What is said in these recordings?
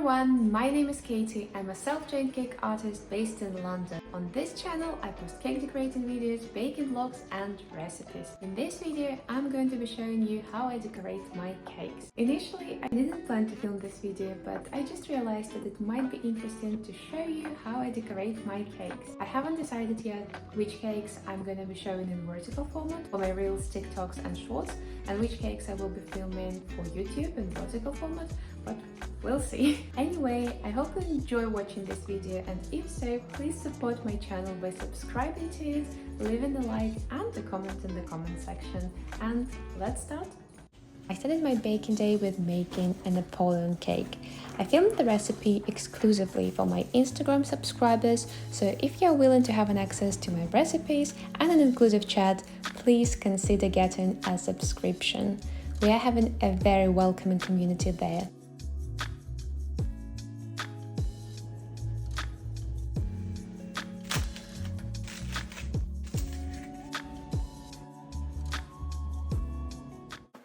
everyone, my name is Katie. I'm a self-trained cake artist based in London. On this channel, I post cake decorating videos, baking vlogs and recipes. In this video, I'm going to be showing you how I decorate my cakes. Initially, I didn't plan to film this video, but I just realized that it might be interesting to show you how I decorate my cakes. I haven't decided yet which cakes I'm going to be showing in vertical format for my Reels, TikToks and Shorts, and which cakes I will be filming for YouTube in vertical format, but we'll see. Anyway, I hope you enjoy watching this video, and if so, please support my channel by subscribing to it, leaving a like and a comment in the comment section. And let's start! I started my baking day with making a Napoleon cake. I filmed the recipe exclusively for my Instagram subscribers, so if you're willing to have an access to my recipes and an inclusive chat, please consider getting a subscription. We are having a very welcoming community there.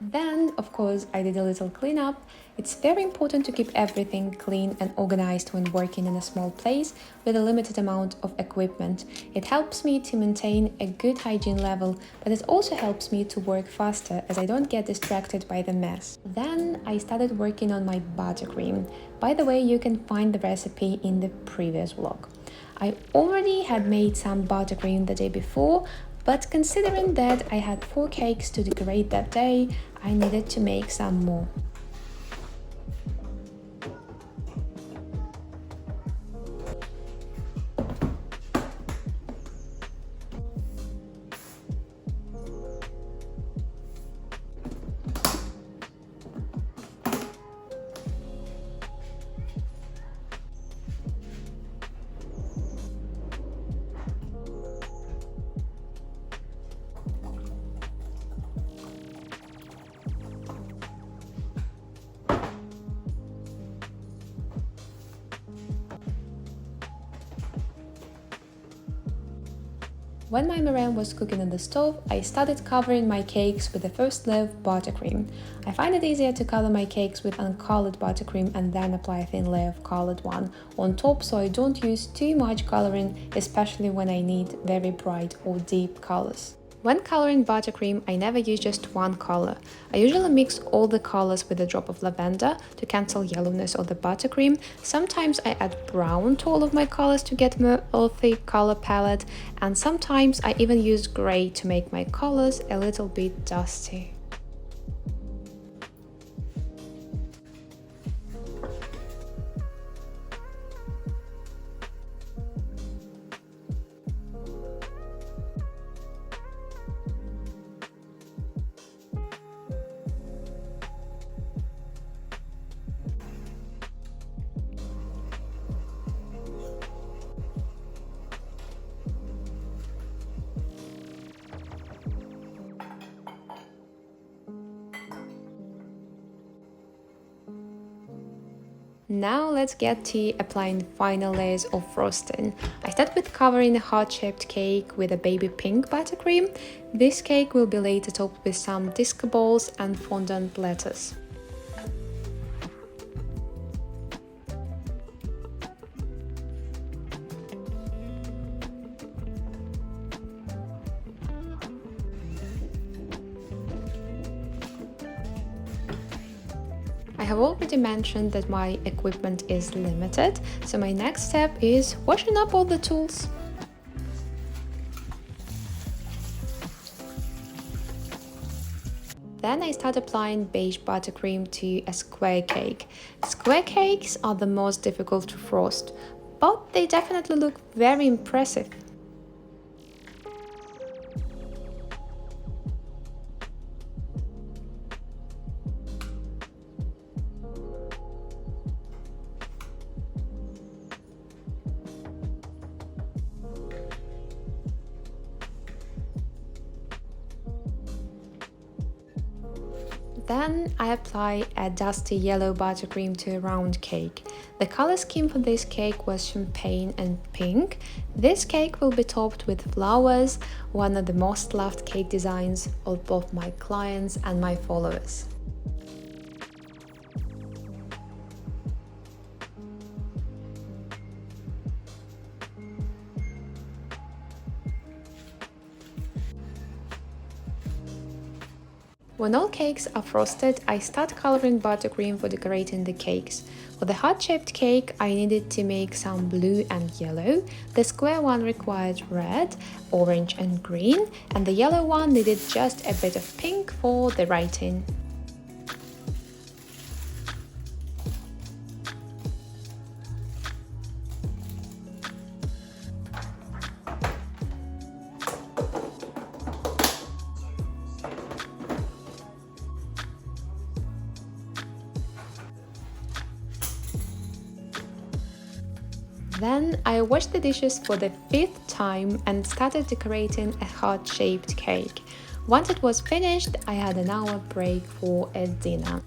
Then, of course, I did a little cleanup. It's very important to keep everything clean and organized when working in a small place with a limited amount of equipment. It helps me to maintain a good hygiene level, but it also helps me to work faster as I don't get distracted by the mess. Then I started working on my buttercream. By the way, you can find the recipe in the previous vlog. I already had made some buttercream the day before, but considering that I had 4 cakes to decorate that day, I needed to make some more. When my meringue was cooking on the stove, I started covering my cakes with the first layer of buttercream. I find it easier to cover my cakes with uncolored buttercream and then apply a thin layer of colored one on top, so I don't use too much coloring, especially when I need very bright or deep colors. When coloring buttercream, I never use just one color. I usually mix all the colors with a drop of lavender to cancel yellowness of the buttercream. Sometimes I add brown to all of my colors to get more earthy color palette, and sometimes I even use gray to make my colors a little bit dusty. Now let's get to applying the final layers of frosting. I start with covering a heart-shaped cake with a baby pink buttercream. This cake will be later topped with some disco balls and fondant lettuce. I have already mentioned that my equipment is limited, so my next step is washing up all the tools. Then I start applying beige buttercream to a square cake. Square cakes are the most difficult to frost, but they definitely look very impressive. Then I apply a dusty yellow buttercream to a round cake. The color scheme for this cake was champagne and pink. This cake will be topped with flowers, one of the most loved cake designs of both my clients and my followers. When all cakes are frosted, I start coloring buttercream for decorating the cakes. For the heart-shaped cake, I needed to make some blue and yellow. The square one required red, orange and green, and the yellow one needed just a bit of pink for the writing. Then I washed the dishes for the 5th time and started decorating a heart-shaped cake. Once it was finished, I had an hour break for a dinner.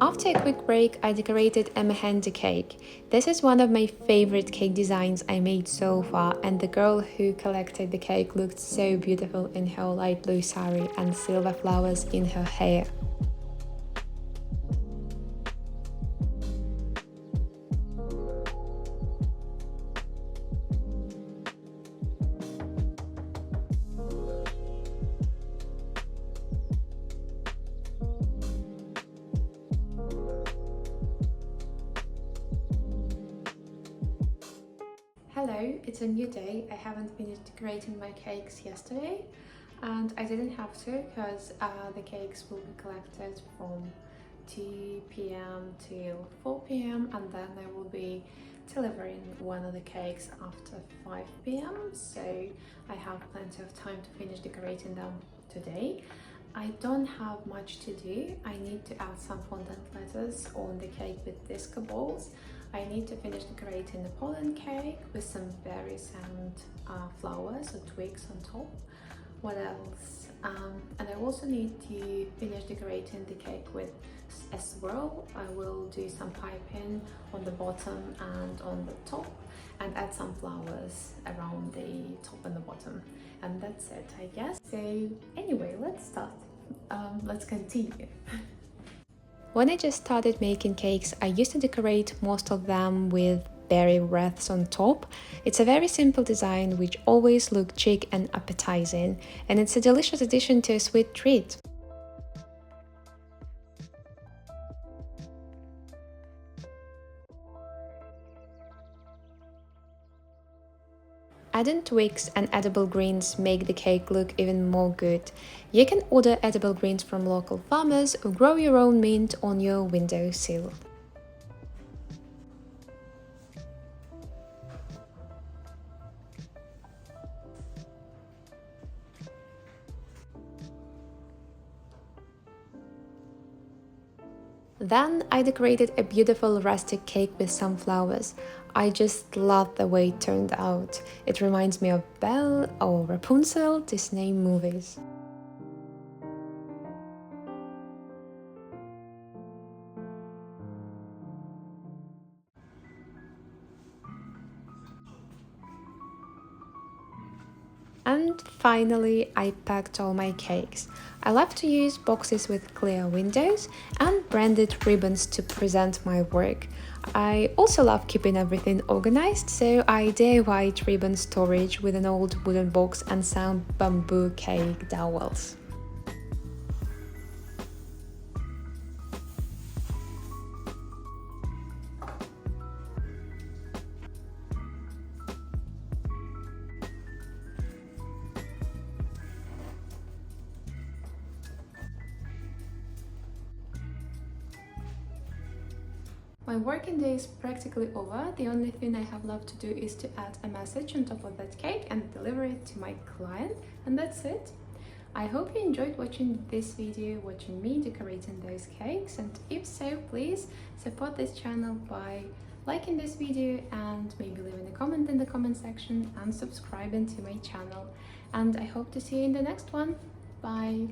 After a quick break, I decorated a Merengue cake. This is one of my favorite cake designs I made so far, and the girl who collected the cake looked so beautiful in her light blue sari and silver flowers in her hair. Hello, it's a new day. I haven't finished decorating my cakes yesterday, and I didn't have to because the cakes will be collected from 2 p.m. till 4 p.m. and then I will be delivering one of the cakes after 5 p.m. so I have plenty of time to finish decorating them today. I don't have much to do. I need to add some fondant letters on the cake with disco balls. I need to finish decorating Napoleon cake with some berries and flowers or twigs on top. What else? And I also need to finish decorating the cake with a swirl. I will do some piping on the bottom and on the top and add some flowers around the top and the bottom. And that's it, I guess. So anyway, let's start. Let's continue. When I just started making cakes, I used to decorate most of them with berry wreaths on top. It's a very simple design which always looks chic and appetizing, and it's a delicious addition to a sweet treat. Adding twigs and edible greens make the cake look even more good. You can order edible greens from local farmers or grow your own mint on your windowsill. Then I decorated a beautiful rustic cake with some flowers. I just love the way it turned out. It reminds me of Belle or Rapunzel Disney movies. And finally, I packed all my cakes. I love to use boxes with clear windows and branded ribbons to present my work. I also love keeping everything organized, so I DIYed ribbon storage with an old wooden box and some bamboo cake dowels. My working day is practically over. The only thing I have left to do is to add a message on top of that cake and deliver it to my client, and that's it. I hope you enjoyed watching this video, watching me decorating those cakes, and if so, please support this channel by liking this video and maybe leaving a comment in the comment section and subscribing to my channel. And I hope to see you in the next one. Bye!